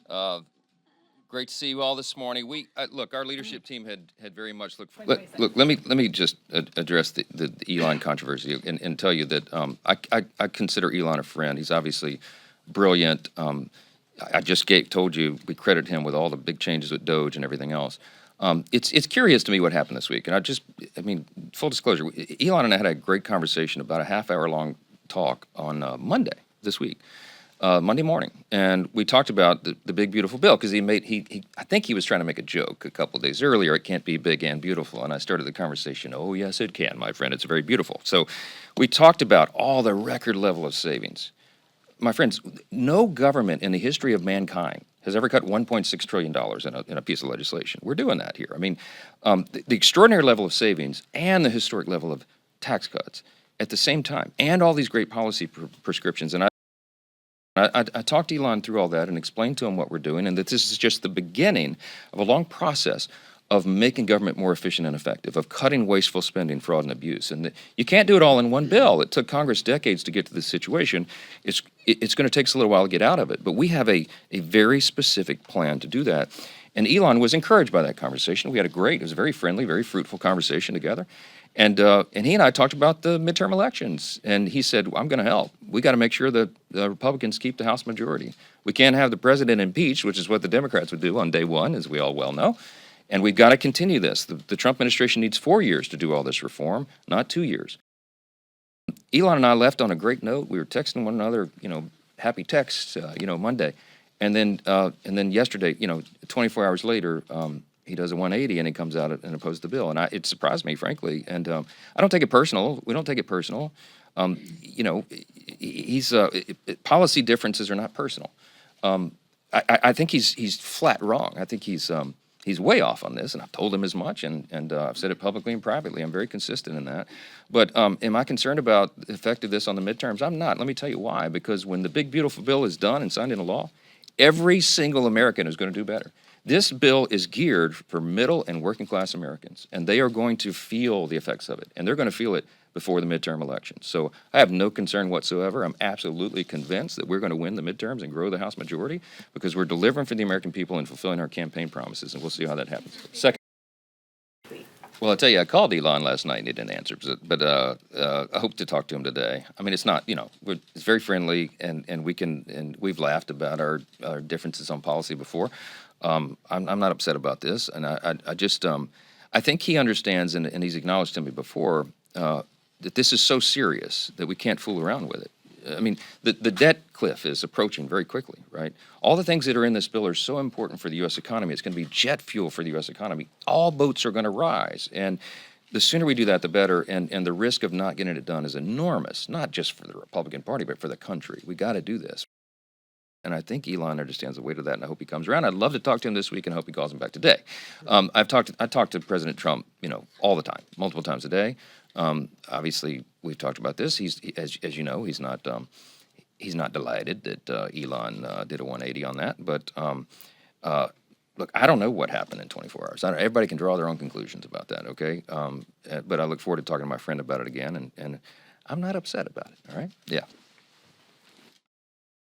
Uh, Great to see you all this morning. Look, our leadership team had very much looked. Let me just address the Elon controversy and tell you that I consider Elon a friend. He's obviously brilliant. I just told you we credit him with all the big changes with Doge and everything else. It's curious to me what happened this week, and I mean, full disclosure, Elon and I had a great conversation, about a half-hour long talk on Monday this week. Monday morning, and we talked about the big beautiful bill, because I think he was trying to make a joke a couple of days earlier. It can't be big and beautiful, and I started the conversation. Oh yes, it can, my friend. It's very beautiful. So we talked about all the record level of savings. My friends, no government in the history of mankind has ever cut $1.6 trillion in a piece of legislation. We're doing that here. I mean, the extraordinary level of savings and the historic level of tax cuts at the same time, and all these great policy prescriptions. And I talked to Elon through all that and explained to him what we're doing, and that this is just the beginning of a long process of making government more efficient and effective, of cutting wasteful spending, fraud, and abuse. And you can't do it all in one bill. It took Congress decades to get to this situation. It's going to take us a little while to get out of it, but we have a very specific plan to do that. And Elon was encouraged by that conversation. It was a very friendly, very fruitful conversation together. And he and I talked about the midterm elections, and he said, well, I'm going to help. We got to make sure that the Republicans keep the House majority. We can't have the president impeached, which is what the Democrats would do on day one, as we all well know. And we've got to continue this. The Trump administration needs 4 years to do all this reform, not 2 years. Elon and I left on a great note. We were texting one another, happy texts, Monday. And then yesterday, 24 hours later, he does a 180 and he comes out and opposes the bill. And it surprised me, frankly. And I don't take it personal. We don't take it personal. Policy differences are not personal. I think he's flat wrong. I think he's way off on this, and I've told him as much, and I've said it publicly and privately. I'm very consistent in that. But am I concerned about the effect of this on the midterms? I'm not. Let me tell you why. Because when the big beautiful bill is done and signed into law, every single American is going to do better. This bill is geared for middle and working class Americans, and they are going to feel the effects of it, and they're going to feel it before the midterm elections. So I have no concern whatsoever. I'm absolutely convinced that we're going to win the midterms and grow the House majority, because we're delivering for the American people and fulfilling our campaign promises, and we'll see how that happens. Second, well, I'll tell you, I called Elon last night and he didn't answer, but I hope to talk to him today. I mean, it's not, it's very friendly, and we've laughed about our differences on policy before. I'm not upset about this, and I think he understands, and he's acknowledged to me before, that this is so serious that we can't fool around with it. I mean, the debt cliff is approaching very quickly, right? All the things that are in this bill are so important for the U.S. economy. It's going to be jet fuel for the U.S. economy. All boats are going to rise, and the sooner we do that, the better, and the risk of not getting it done is enormous, not just for the Republican Party, but for the country. We got to do this. And I think Elon understands the weight of that, and I hope he comes around. I'd love to talk to him this week, and I hope he calls him back today. I talk to President Trump, all the time, multiple times a day. Obviously, we've talked about this. As you know, he's not delighted that Elon did a 180 on that. But look, I don't know what happened in 24 hours. Everybody can draw their own conclusions about that. Okay, but I look forward to talking to my friend about it again, and I'm not upset about it. All right, yeah.